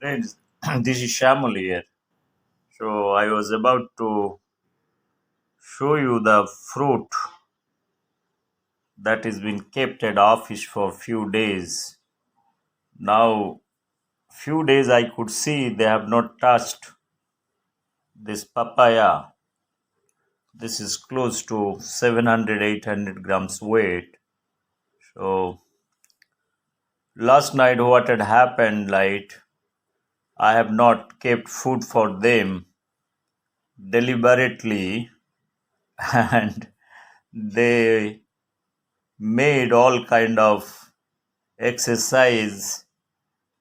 Friends, this is Shamul here. So I was about to show you the fruit that has been kept at office for few days. Now, few days I could see they have not touched this papaya. This is close to 700, 800 grams weight. So last night what had happened, like I have not kept food for them deliberately and they made all kind of exercise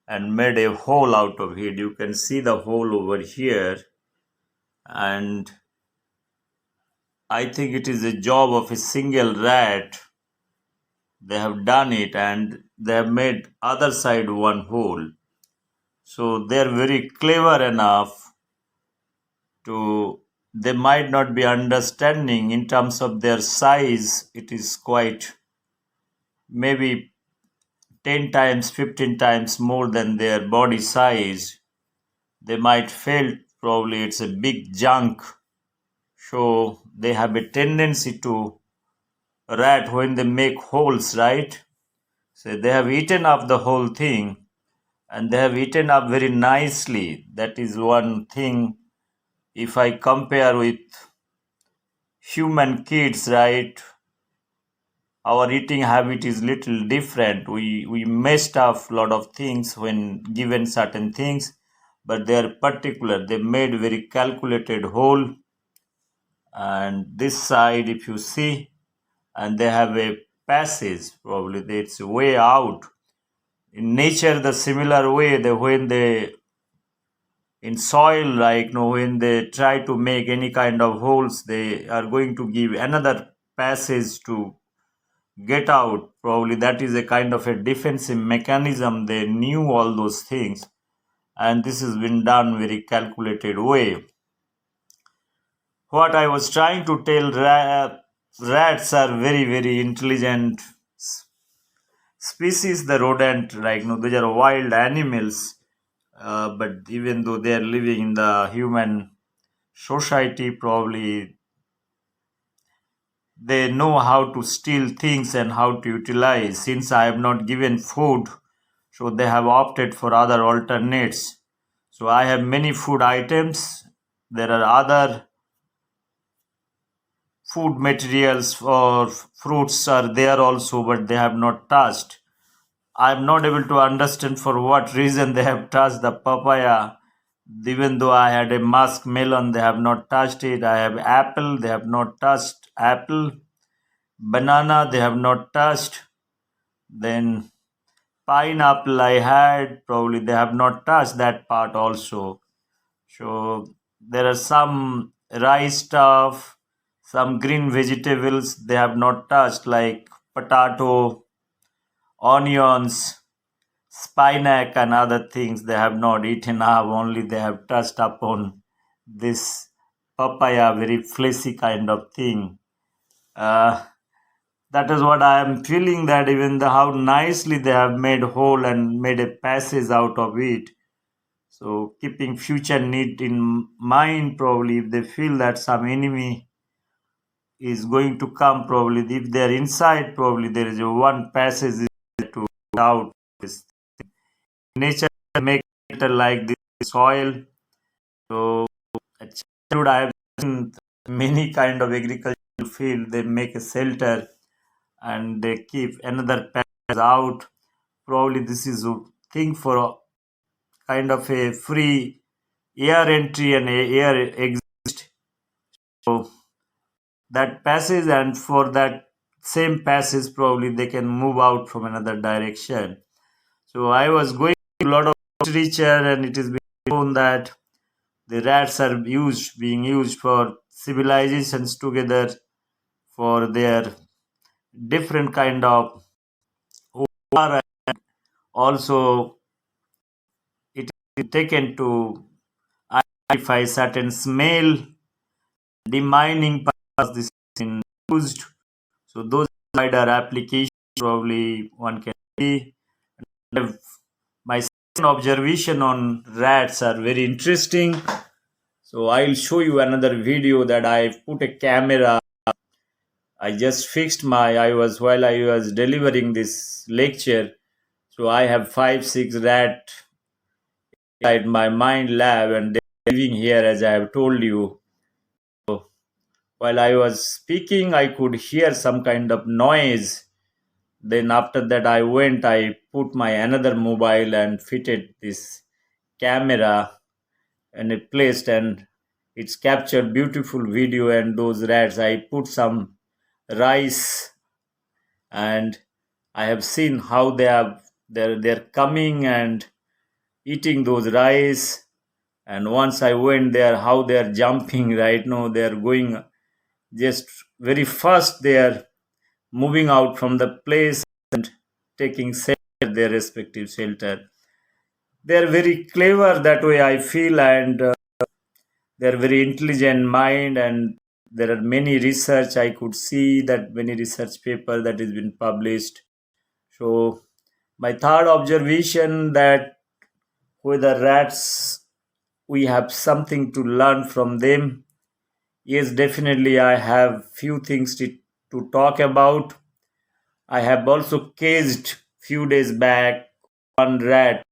and made a hole out of it. You can see the hole over here, and I think it is a job of a single rat. They have done it and they have made other side one hole. So they are very clever enough to, they might not be understanding in terms of their size. It is quite maybe 10 times, 15 times more than their body size. They might feel probably it's a big junk. So they have a tendency to rat when they make holes, right? So they have eaten up the whole thing and they have eaten up very nicely. That is one thing. If I compare with human kids, right, our eating habit is little different. We messed up a lot of things when given certain things, but they are particular. They made very calculated hole, and this side, if you see, and they have a passage. Probably it's a way out. In nature, the similar way, the when they in soil, like when they try to make any kind of holes, they are going to give another passage to get out. Probably that is a kind of a defensive mechanism. They knew all those things, and this has been done very calculated way. What I was trying to tell, rats are very very intelligent species. The rodent, like these are wild animals, but even though they are living in the human society, probably they know how to steal things and how to utilize. Since I have not given food, so they have opted for other alternates. So I have many food items. There are other food materials or fruits are there also, but they have not touched. I'm not able to understand for what reason they have touched the papaya. Even though I had a musk melon, they have not touched it. I have apple, they have not touched apple. Banana, they have not touched. Then pineapple I had, probably they have not touched that part also. So there are some rice stuff, some green vegetables they have not touched, like potato, onions, spinach, and other things they have not eaten up. Only they have touched upon this papaya, very fleshy kind of thing. Uh, that is what I am feeling, that even how nicely they have made hole and made a passage out of it. So keeping future need in mind, probably if they feel that some enemy is going to come, probably if they are inside, probably there is a one passage to out. This nature make it like this soil. So at childhood I have seen many kind of agricultural field. They make a shelter and they keep another passage out. Probably this is a thing for a kind of a free air entry and air exit. So that passage, and for that same passage probably they can move out from another direction. So I was going to a lot of literature, and it is being shown that the rats are being used for civilizations together for their different kind of war. Also it is taken to identify certain smell demining purpose this is used. So those wider applications probably one can see. My observation on rats are very interesting. So I'll show you another video that I put a camera. I just fixed while I was delivering this lecture. So I have 5, 6 rat inside my mind lab and they're living here as I have told you. So while I was speaking, I could hear some kind of noise. Then after that I put my another mobile and fitted this camera and it placed and it's captured beautiful video and those rats. I put some rice and I have seen how they're coming and eating those rice. And once I went there, how they're jumping right now, they're going just very fast. They're moving out from the place and taking shelter, their respective shelter. They're very clever that way, I feel, and they're very intelligent mind. And there are many research I could see that many research paper that has been published. So my third observation that with the rats we have something to learn from them. Yes, definitely I have few things to talk about. I have also caged few days back one rat,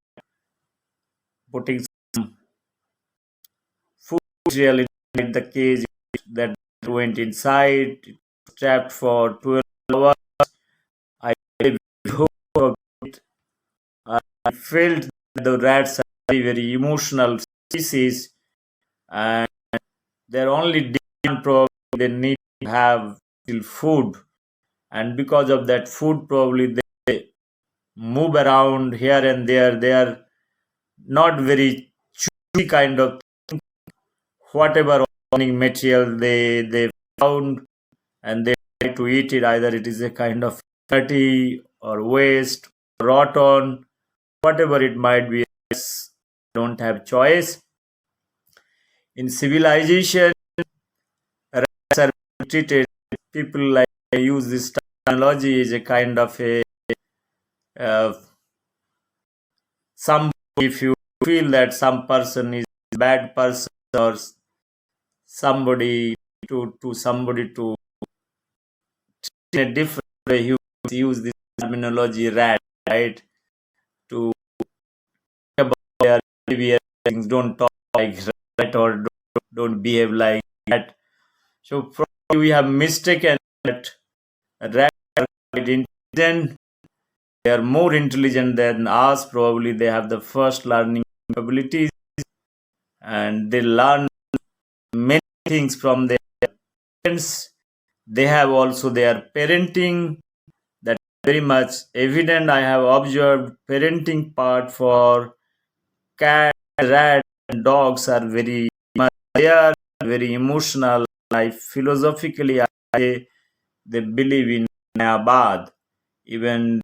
putting some food material inside the cage that went inside, trapped for 12 hours. I hope I felt that the rats are very emotional species and their only demand probably they need to have still food, and because of that food probably they move around here and there. They are not very choosy kind of whatever organic material they found and they try to eat it. Either it is a kind of dirty or waste, rotten, whatever it might be. Don't have choice. In civilization, rats are treated. People like use this terminology is a kind of a uh, some. If you feel that some person is a bad person or somebody to somebody to in a different way, you use this terminology rat, right? To about their behavior, things don't talk like rat or don't behave like that. So probably we have mistaken that rats are quite intelligent. They are more intelligent than us. Probably they have the first learning abilities and they learn many things from their parents. They have also their parenting that very much evident. I have observed parenting part for cat, rat, and dogs are very much, they are very emotional. Like philosophically, they believe in Abad. Even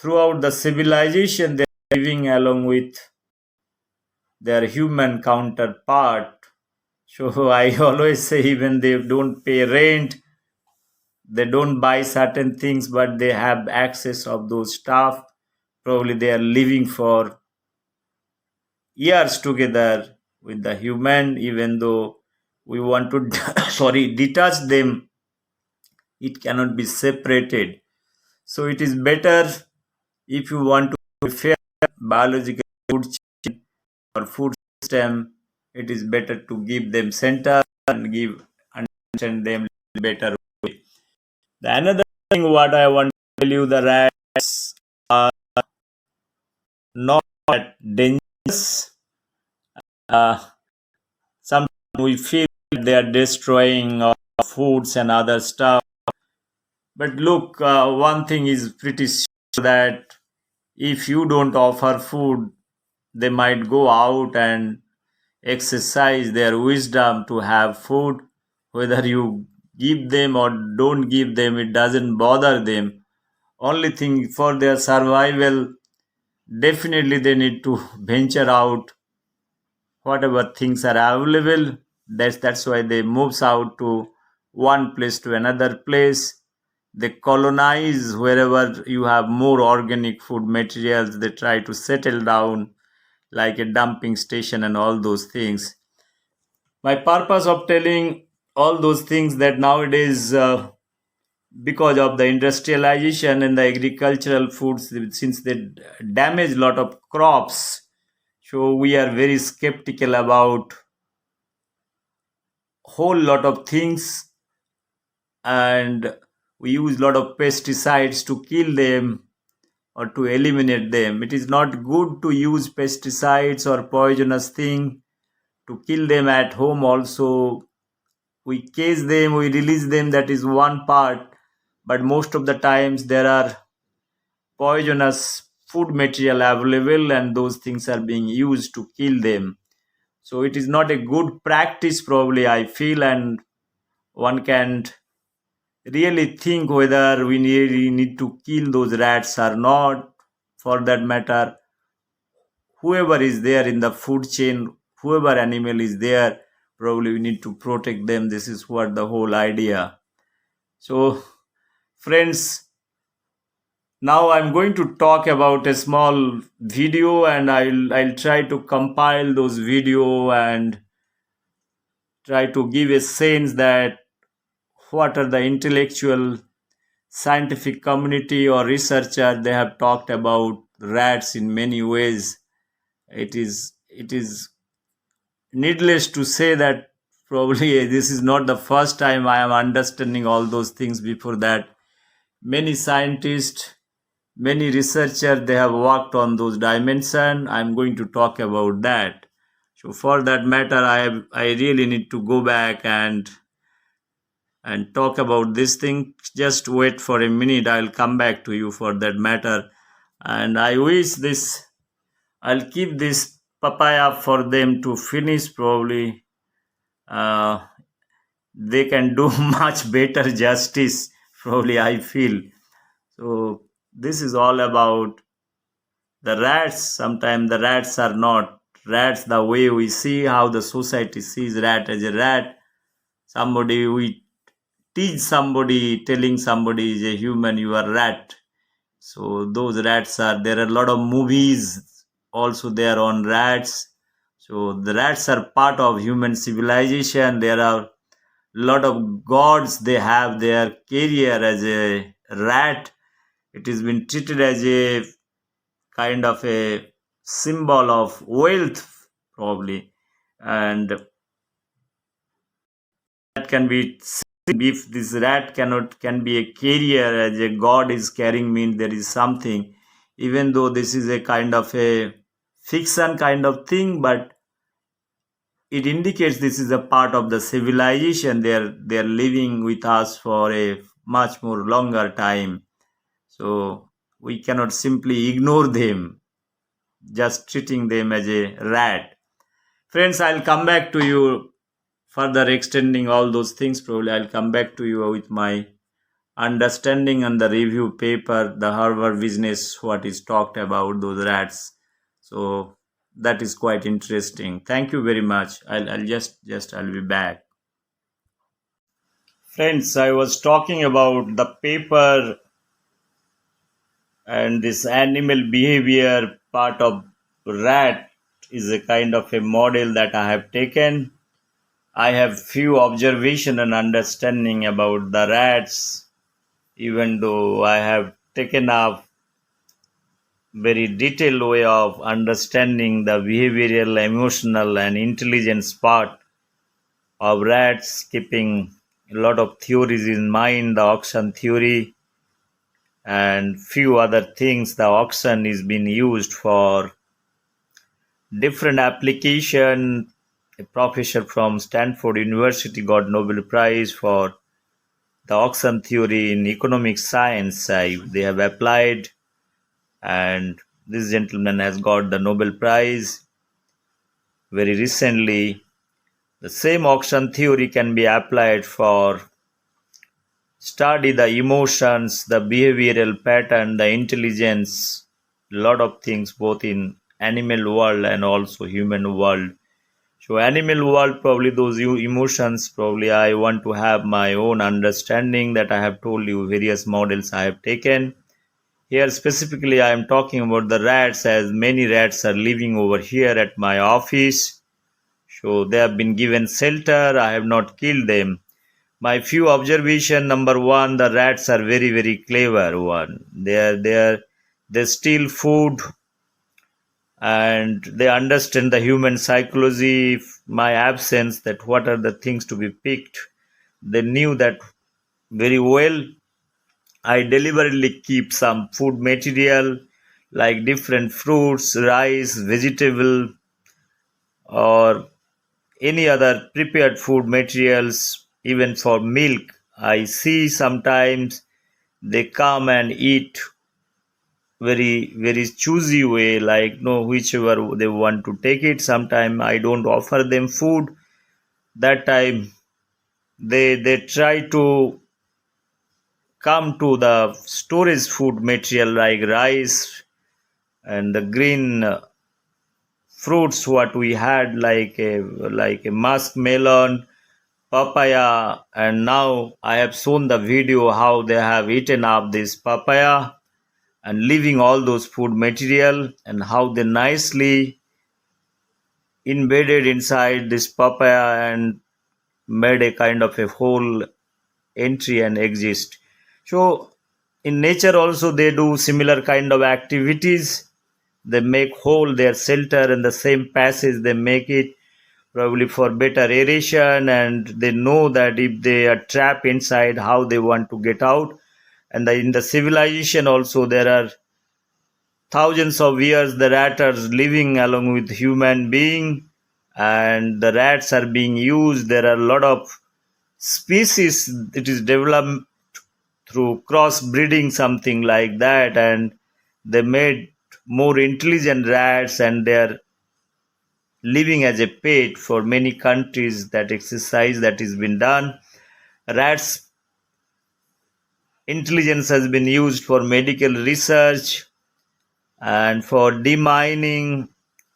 throughout the civilization, they are living along with their human counterpart. So I always say, even they don't pay rent, they don't buy certain things, but they have access of those stuff. Probably they are living for years together with the human, even though we want to sorry detach them, it cannot be separated. So it is better if you want to be fair biological food chain or food system, it is better to give them center and give understand them better way. The another thing what I want to tell you, the rats are not that dangerous. Sometimes we feel they are destroying our foods and other stuff. But look, one thing is pretty sure that if you don't offer food, they might go out and exercise their wisdom to have food. Whether you give them or don't give them, it doesn't bother them. Only thing for their survival, definitely they need to venture out whatever things are available. That's why they moves out to one place to another place. They colonize wherever you have more organic food materials. They try to settle down like a dumping station and all those things. My purpose of telling all those things that nowadays, because of the industrialization and the agricultural foods, since they damage a lot of crops, so we are very skeptical about whole lot of things, and we use a lot of pesticides to kill them or to eliminate them. It is not good to use pesticides or poisonous thing to kill them at home also. We cage them, we release them, that is one part, but most of the times there are poisonous food material available and those things are being used to kill them. So it is not a good practice, probably, I feel, and one can really think whether we really need to kill those rats or not. For that matter, whoever is there in the food chain, whoever animal is there, probably we need to protect them. This is what the whole idea. So, friends, now I'm going to talk about a small video, and I'll try to compile those video and try to give a sense that what are the intellectual scientific community or researcher, they have talked about rats in many ways. It is needless to say that probably this is not the first time I am understanding all those things. Before that, many scientists, many researchers, they have worked on those dimension. I'm going to talk about that. So for that matter, I really need to go back and talk about this thing. Just wait for a minute, I'll come back to you for that matter. And I wish this, I'll keep this papaya for them to finish, probably. uh, they can do much better justice, probably, I feel. So this is all about the rats. Sometimes the rats are not rats the way we see, how the society sees rat as a rat. Somebody, we teach somebody, telling somebody is a human, you are rat. So those rats are there. Are a lot of movies also there on rats. So the rats are part of human civilization. There are a lot of gods, they have their career as a rat. It has been treated as a kind of a symbol of wealth, probably, and that can be, if this rat cannot can be a carrier as a god is carrying, mean there is something, even though this is a kind of a fiction kind of thing, but it indicates this is a part of the civilization. They're living with us for a much more longer time. So we cannot simply ignore them, just treating them as a rat. Friends, I'll come back to you further extending all those things. Probably I'll come back to you with my understanding and the review paper, the Harvard Business, what is talked about those rats. So that is quite interesting. Thank you very much. I'll just I'll be back. Friends, I was talking about the paper and this animal behavior part of rat is a kind of a model that I have taken. I have few observation and understanding about the rats, even though I have taken up very detailed way of understanding the behavioral, emotional, and intelligence part of rats, keeping a lot of theories in mind, the auction theory and few other things. The auction is being used for different application. A professor from Stanford University got Nobel Prize for the auction theory in economic science. They have applied, and this gentleman has got the Nobel Prize very recently. The same auction theory can be applied for study the emotions, the behavioral pattern, the intelligence, lot of things both in animal world and also human world. So animal world, probably those emotions, probably I want to have my own understanding that I have told you various models I have taken. Here specifically I am talking about the rats, as many rats are living over here at my office. So they have been given shelter. I have not killed them. My few observation: number one, the rats are very very clever. One, they steal food and they understand the human psychology. If my absence, that what are the things to be picked, they knew that very well. I deliberately keep some food material like different fruits, rice, vegetable, or any other prepared food materials, even for milk. I see sometimes they come and eat very very choosy way, like no, whichever they want to take it. Sometimes I don't offer them food. That time they try to come to the storage food material like rice and the green fruits what we had, like a musk melon, papaya. And now I have shown the video how they have eaten up this papaya and leaving all those food material, and how they nicely embedded inside this papaya and made a kind of a whole entry and exist. So in nature also they do similar kind of activities. They make hole their shelter and the same passage they make it probably for better aeration, and they know that if they are trapped inside, how they want to get out. And in the civilization also there are thousands of years the rats are living along with human being, and the rats are being used. There are a lot of species that is developed through crossbreeding, something like that, and they made more intelligent rats, and they are living as a pet for many countries. That exercise that has been done, rats intelligence has been used for medical research and for demining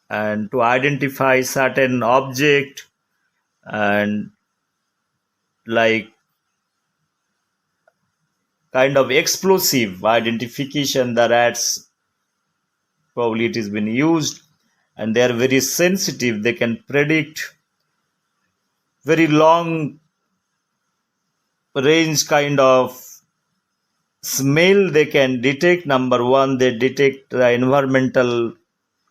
and to identify certain object, and like kind of explosive identification, the rats probably it has been used. And they are very sensitive, they can predict very long range kind of smell they can detect. Number one, they detect the environmental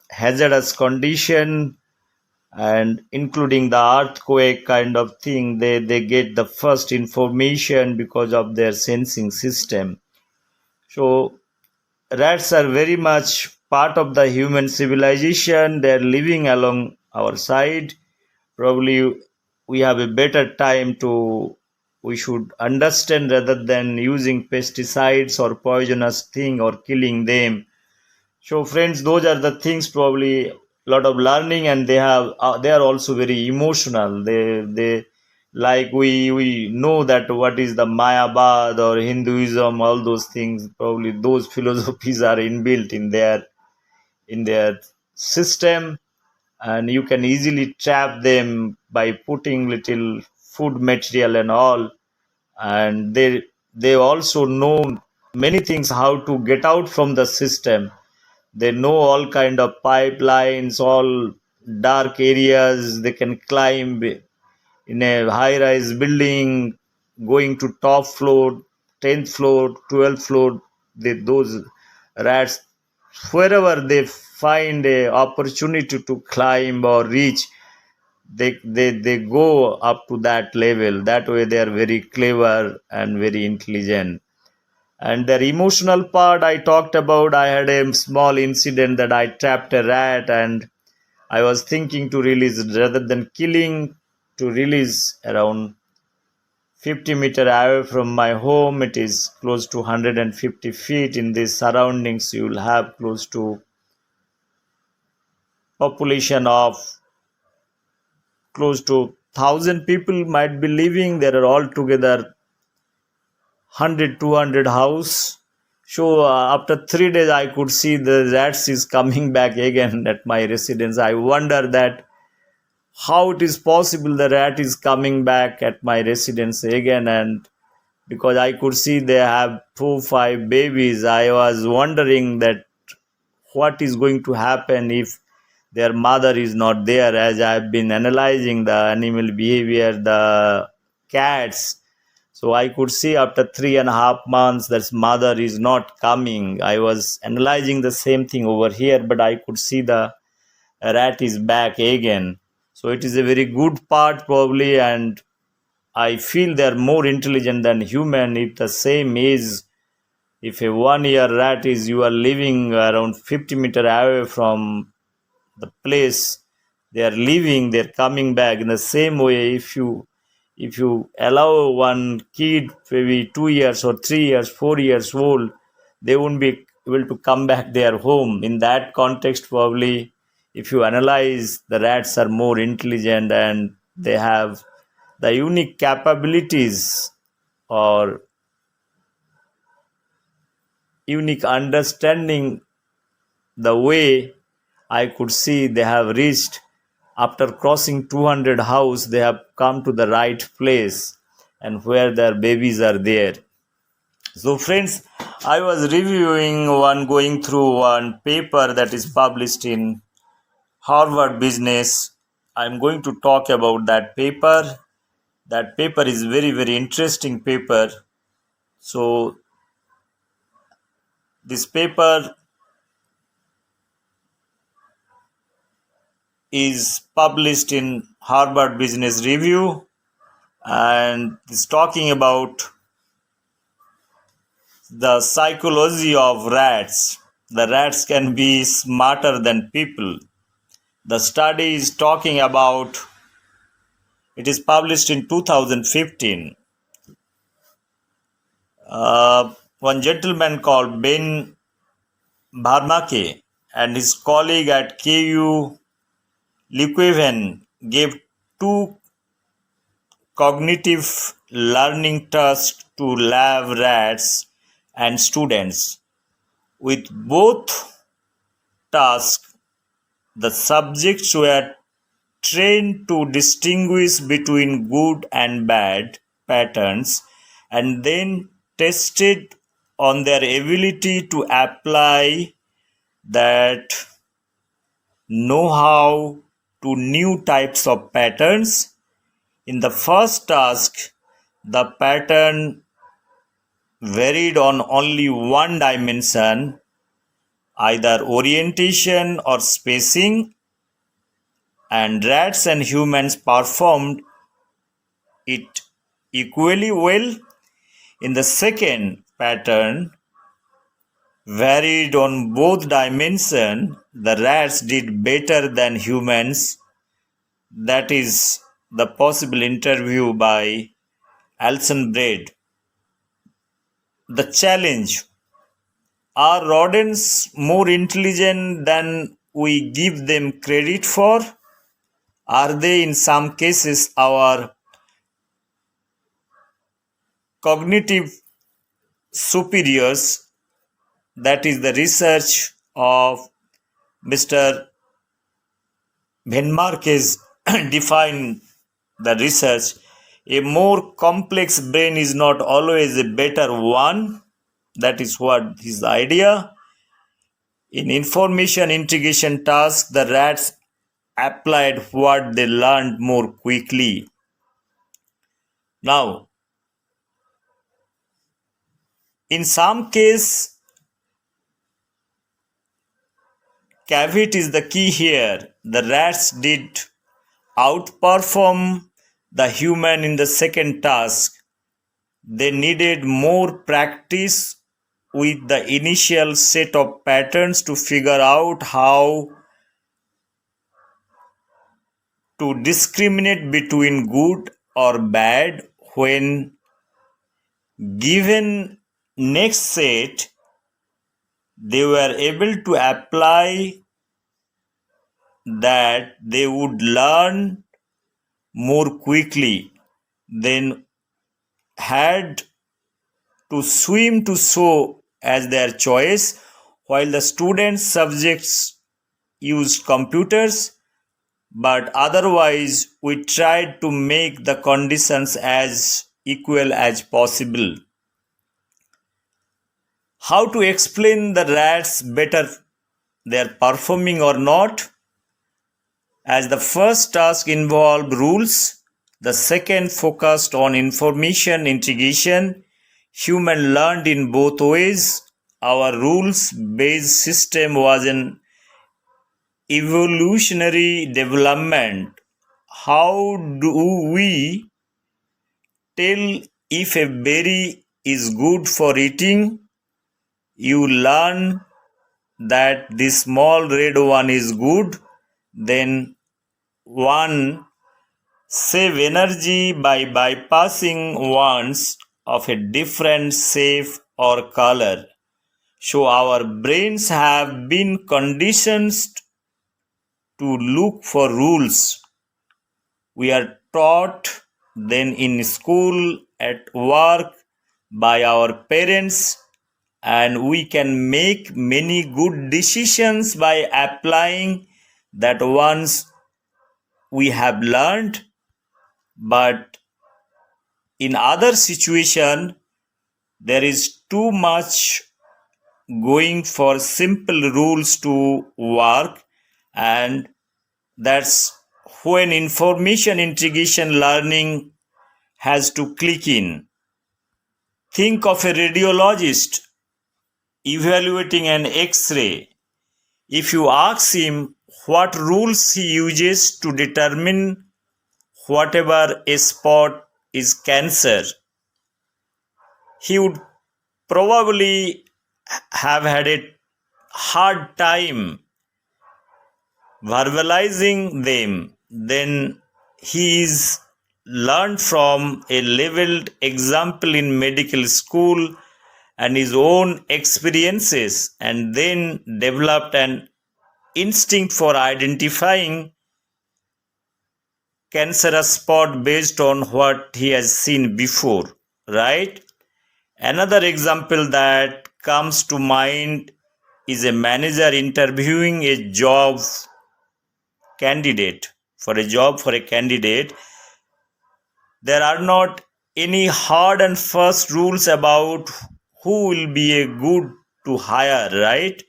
hazardous condition, and including the earthquake kind of thing, they get the first information because of their sensing system. So rats are very much part of the human civilization. They're living along our side. Probably we have a better time to, we should understand rather than using pesticides or poisonous thing or killing them. So friends, those are the things, probably a lot of learning, and they are also very emotional. They like we know that what is the Mayabad or Hinduism, all those things. Probably those philosophies are inbuilt in their system, and you can easily trap them by putting little food material and all. And they also know many things how to get out from the system. They know all kind of pipelines, all dark areas. They can climb in a high rise building, going to top floor, 10th floor, 12th floor. Those rats, wherever they find a opportunity to climb or reach, they go up to that level. That way they are very clever and very intelligent. And their emotional part I talked about, I had a small incident that I trapped a rat, and I was thinking to release rather than killing, to release around 50-meter away from my home. It is close to 150 feet. In these surroundings you will have close to population of close to 1,000 people might be living. There are altogether 100 200 house. So after 3 days I could see the rats is coming back again at my residence. I wonder that how it is possible the rat is coming back at my residence again. And because I could see they have 4 5 babies, I was wondering that what is going to happen if their mother is not there. As I have been analyzing the animal behavior, the cats, so I could see after 3.5 months that mother is not coming. I was analyzing the same thing over here, but I could see the rat is back again. So it is a very good part probably, and I feel they are more intelligent than human. If the same is, if a 1 year rat is, you are living around 50 meters away from the place they are living, they're coming back in the same way. If you allow one kid maybe 2 years or 3 years 4 years old, they won't be able to come back their home. In that context, probably, if you analyze, the rats are more intelligent and they have the unique capabilities or unique understanding. The way I could see, they have reached, after crossing 200 house, they have come to the right place and where their babies are there. So friends, I was going through one paper that is published in Harvard Business. I'm going to talk about that paper. That paper is very, very interesting paper. So this paper is published in Harvard Business Review, and is talking about the psychology of rats. The rats can be smarter than people. The study is talking about, it is published in 2015. One gentleman called Ben Bernanke and his colleague at KU Leuven gave two cognitive learning tasks to lab rats and students. With both tasks, the subjects were trained to distinguish between good and bad patterns and then tested on their ability to apply that know-how to new types of patterns. In the first task, the pattern varied on only one dimension, either orientation or spacing, and rats and humans performed it equally well. In the second, pattern varied on both dimensions. The rats did better than humans. That is the possible interview by Alison Braid. The challenge: are rodents more intelligent than we give them credit for? Are they, in some cases, our cognitive superiors? That is the research of Mr. Benmarquez defined the research. A more complex brain is not always a better one. That is what his idea. In information integration tasks, the rats applied what they learned more quickly. Now, in some case, caveat is the key here. The rats did outperform the human in the second task. They needed more practice with the initial set of patterns to figure out how to discriminate between good or bad. When given next set, they were able to apply that. They would learn more quickly, then had to swim to show as their choice. While the student subjects used computers, but otherwise we tried to make the conditions as equal as possible. How to explain the rats better they are performing or not? As the first task involved rules, the second focused on information integration. Human learned in both ways. Our rules-based system was an evolutionary development. How do we tell if a berry is good for eating? You learn that the small red one is good, then one save energy by bypassing ones of a different shape or color. So our brains have been conditioned to look for rules. We are taught then in school, at work, by our parents, and we can make many good decisions by applying that ones we have learned. But in other situation, there is too much going for simple rules to work, and that's when information integration learning has to click in. Think of a radiologist evaluating an X-ray. If you ask him what rules he uses to determine whatever a spot is cancer, he would probably have had a hard time verbalizing them. Then he is learned from a leveled example in medical school and his own experiences, and then developed an instinct for identifying cancerous spot based on what he has seen before, right? Another example that comes to mind is a manager interviewing a job for a candidate. There are not any hard and fast rules about who will be a good to hire, right?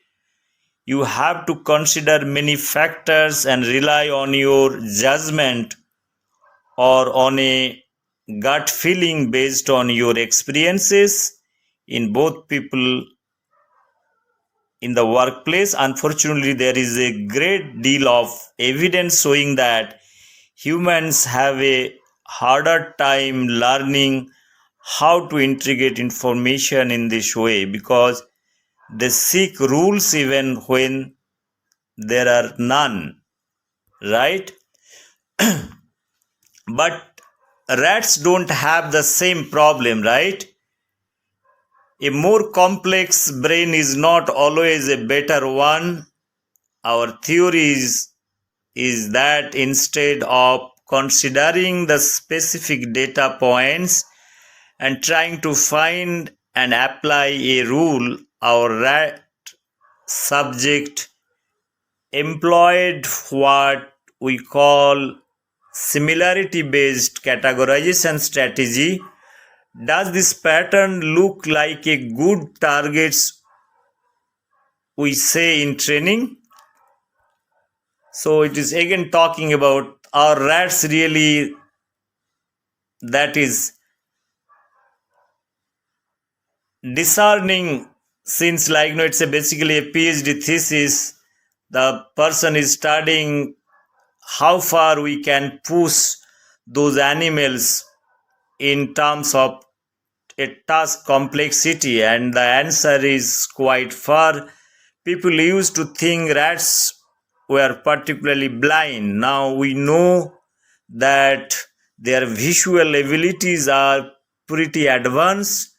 You have to consider many factors and rely on your judgment or on a gut feeling based on your experiences in both people in the workplace. Unfortunately, there is a great deal of evidence showing that humans have a harder time learning how to integrate information in this way because they seek rules even when there are none, right? But rats don't have the same problem, right? A more complex brain is not always a better one. Our theory is that instead of considering the specific data points and trying to find and apply a rule, our rat subject employed what we call similarity based categorization strategy. Does this pattern look like a good targets we say in training? So it is again talking about our rats really, that is discerning, since it's basically a PhD thesis. The person is studying how far we can push those animals in terms of a task complexity, and the answer is quite far. People used to think rats were particularly blind. Now we know that their visual abilities are pretty advanced.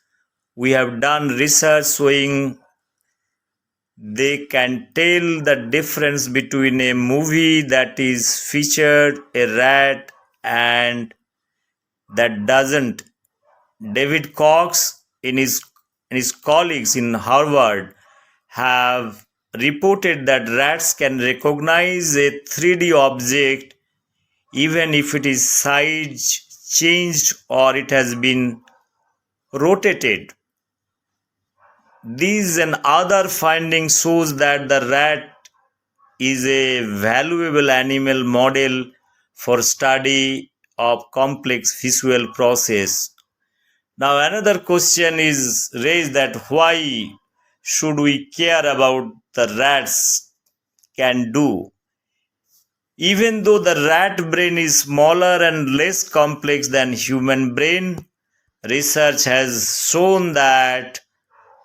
We have done research showing they can tell the difference between a movie that is featured a rat and that doesn't. David Cox and his colleagues in Harvard have reported that rats can recognize a 3D object even if it is size changed or it has been rotated. These and other findings shows that the rat is a valuable animal model for study of complex visual process. Now another question is raised that why should we care about the rats can do? Even though the rat brain is smaller and less complex than human brain, research has shown that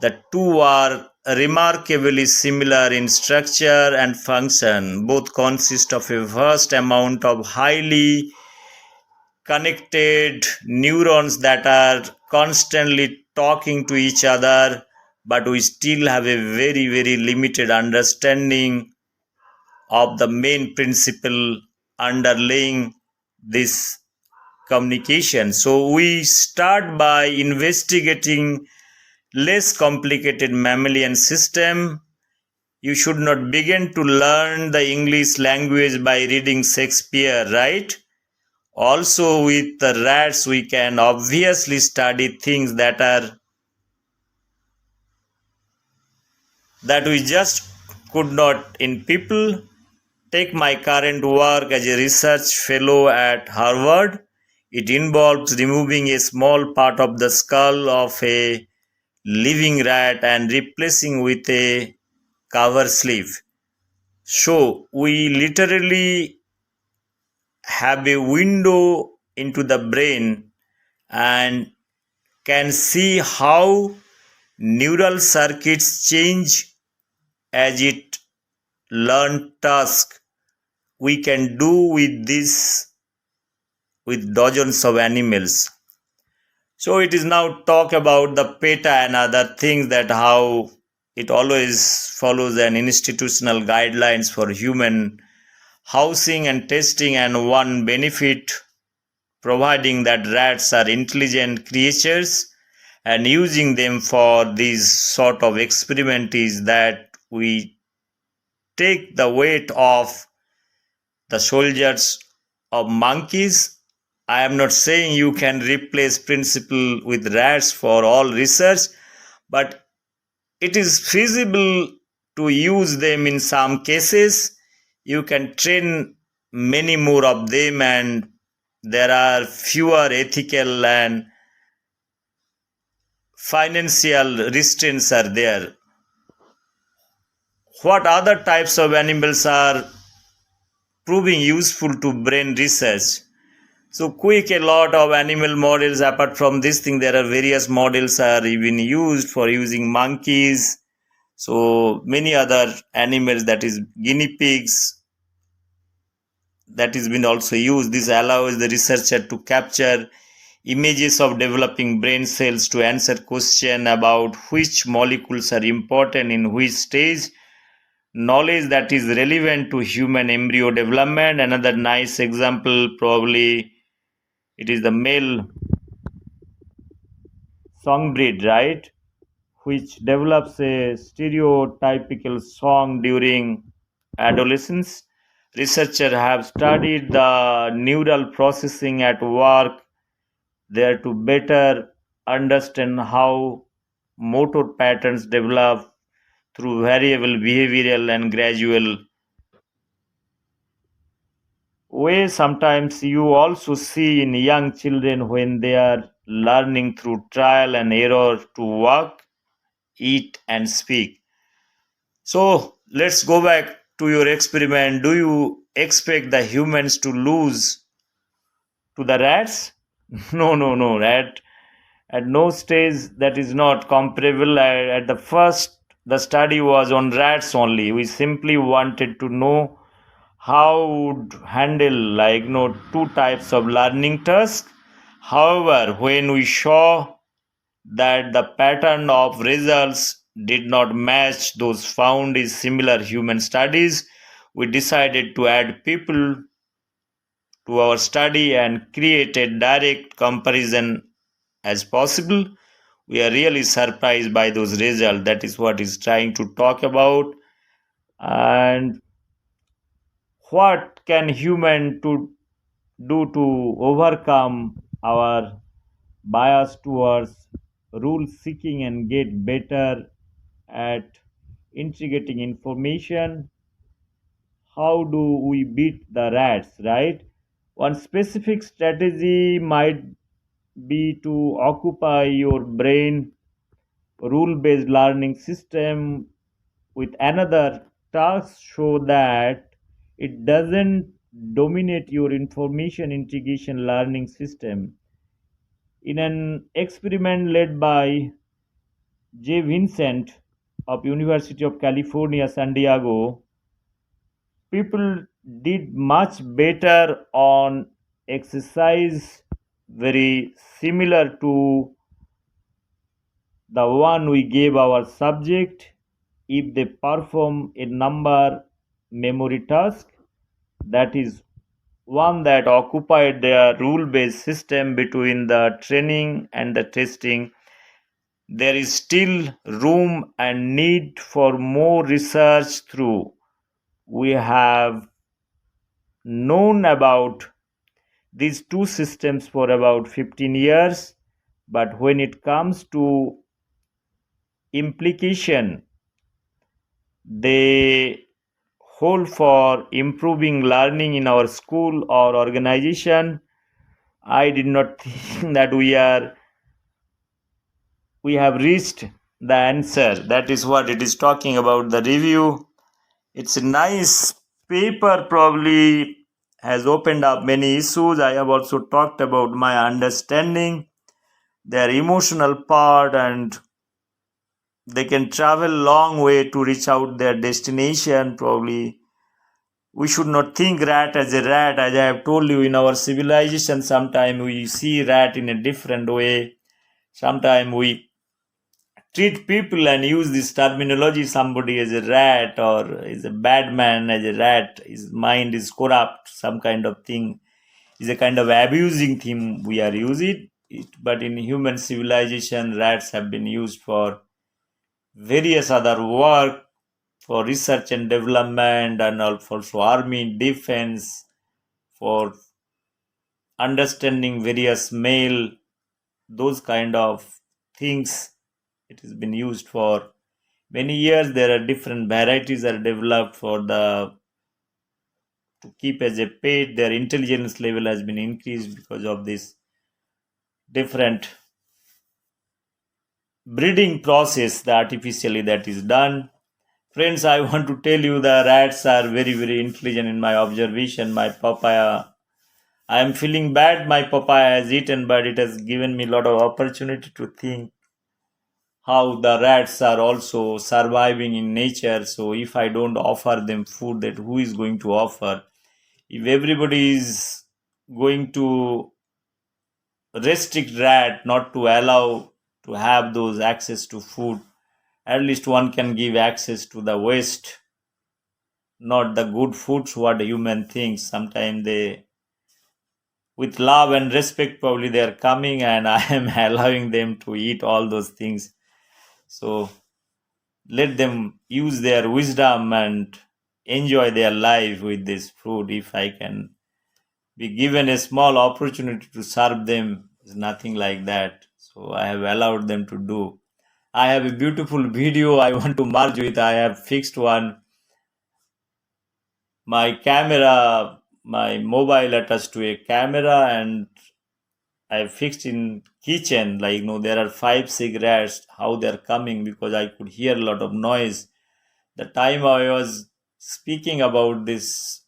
the two are remarkably similar in structure and function. Both consist of a vast amount of highly connected neurons that are constantly talking to each other, but we still have a very, very limited understanding of the main principle underlying this communication. So we start by investigating less complicated mammalian system. You should not begin to learn the English language by reading Shakespeare, right? Also with the rats we can obviously study things that we just could not in people. Take my current work as a research fellow at Harvard. It involves removing a small part of the skull of a living rat and replacing with a cover sleeve. So we literally have a window into the brain and can see how neural circuits change as it learn task. We can do with this with dozens of animals. So it is now talk about the PETA and other things, that how it always follows an institutional guidelines for human housing and testing, and one benefit providing that rats are intelligent creatures and using them for this sort of experiment is that we take the weight of the soldiers of monkeys. I am not saying you can replace principle with rats for all research, but it is feasible to use them in some cases. You can train many more of them, and there are fewer ethical and financial restraints are there. What other types of animals are proving useful to brain research? So quick, a lot of animal models. Apart from this thing, there are various models are even used for using monkeys. So many other animals, that is guinea pigs, that has been also used. This allows the researcher to capture images of developing brain cells to answer question about which molecules are important in which stage, knowledge that is relevant to human embryo development. Another nice example, probably it is the male songbird, right, which develops a stereotypical song during adolescence. Researchers have studied the neural processing at work there to better understand how motor patterns develop through variable behavioral and gradual way. Sometimes you also see in young children when they are learning through trial and error to walk, eat, and speak. So let's go back to your experiment. Do you expect the humans to lose to the rats? No, no, no. At no stage that is not comparable. At the first, the study was on rats only. We simply wanted to know how would handle two types of learning tasks. However, when we saw that the pattern of results did not match those found in similar human studies, we decided to add people to our study and create a direct comparison as possible. We are really surprised by those results. That is what is trying to talk about. And what can human to do to overcome our bias towards rule seeking and get better at integrating information? How do we beat the rats, right? One specific strategy might be to occupy your brain rule based learning system with another task so that it doesn't dominate your information integration learning system. In an experiment led by J. Vincent of University of California, San Diego, people did much better on exercise very similar to the one we gave our subject if they perform a number memory task, that is one that occupied their rule based system between the training and the testing. There is still room and need for more research through. We have known about these two systems for about 15 years, but when it comes to implication, they hold for improving learning in our school or organization. I did not think that we have reached the answer. That is what it is talking about. The review, it's a nice paper, probably has opened up many issues. I have also talked about my understanding, their emotional part, and they can travel long way to reach out their destination. Probably we should not think rat as a rat. As I have told you, in our civilization sometimes we see rat in a different way. Sometimes we treat people and use this terminology, somebody is a rat or is a bad man as a rat, his mind is corrupt, some kind of thing, is a kind of abusing thing we are using it. But in human civilization, rats have been used for various other work, for research and development, and also army defense, for understanding various mail, those kind of things. It has been used for many years. There are different varieties are developed for the to keep as a pet. Their intelligence level has been increased because of this different breeding process, the artificially that is done. Friends, I want to tell you the rats are very, very intelligent in my observation. My papaya, I am feeling bad my papaya has eaten, but it has given me a lot of opportunity to think how the rats are also surviving in nature. So if I don't offer them food, that who is going to offer? If everybody is going to restrict rat, not to allow to have those access to food, at least one can give access to the waste, not the good foods what human thinks. Sometimes they, with love and respect, probably they are coming and I am allowing them to eat all those things. So let them use their wisdom and enjoy their life with this food. If I can be given a small opportunity to serve them, is nothing like that. So I have allowed them to do. I have a beautiful video I want to merge with. I have fixed one, my camera, my mobile attached to a camera, and I fixed in kitchen. Like, there are 5 cigarettes. How they are coming, because I could hear a lot of noise. The time I was speaking about this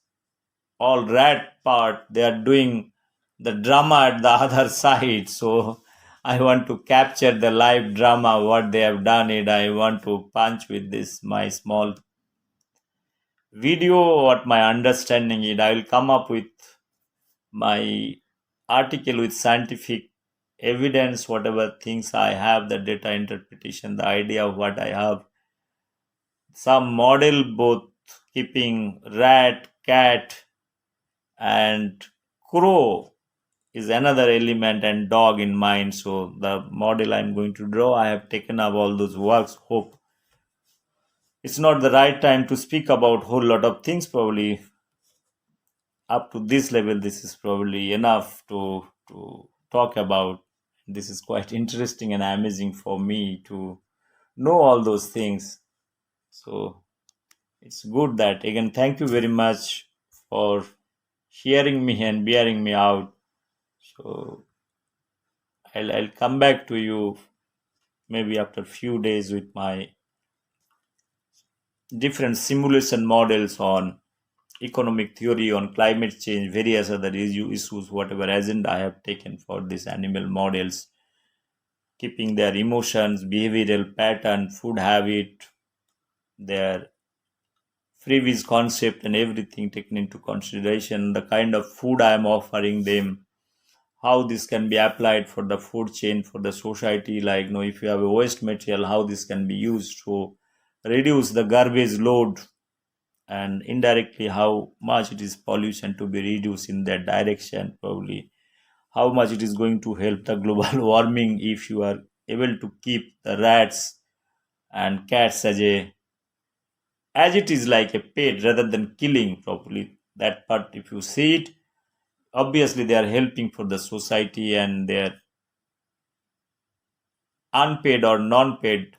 all rat part, they are doing the drama at the other side. So I want to capture the live drama, what they have done it. I want to punch with this my small video, what my understanding is. I will come up with my article with scientific evidence, whatever things I have, the data interpretation, the idea of what I have, some model, both keeping rat, cat, and crow is another element, and dog in mind. So the model I'm going to draw, I have taken up all those works. Hope it's not the right time to speak about whole lot of things. Probably up to this level, this is probably enough to talk about. This is quite interesting and amazing for me to know all those things. So it's good that, again, thank you very much for hearing me and bearing me out. So I'll come back to you maybe after a few days with my different simulation models on economic theory, on climate change, various other issues, whatever agenda I have taken for these animal models, keeping their emotions, behavioral pattern, food habit, their freebies concept, and everything taken into consideration, the kind of food I am offering them, how this can be applied for the food chain for the society, like if you have a waste material, how this can be used to reduce the garbage load, and indirectly how much it is pollution to be reduced in that direction, probably how much it is going to help the global warming if you are able to keep the rats and cats as it is like a pet rather than killing properly that part. If you see it, obviously they are helping for the society, and their unpaid or non-paid,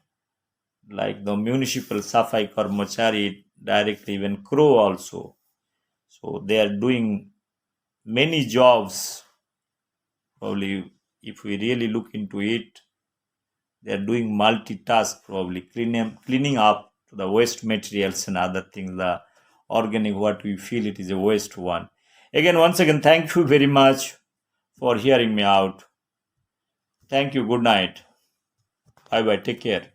like the municipal safai karmachari, directly even crow also. So they are doing many jobs. Probably, if we really look into it, they are doing multitask, probably cleaning up the waste materials and other things, the organic what we feel it is a waste one. Again, once again, thank you very much for hearing me out. Thank you. Good night. Bye bye. Take care.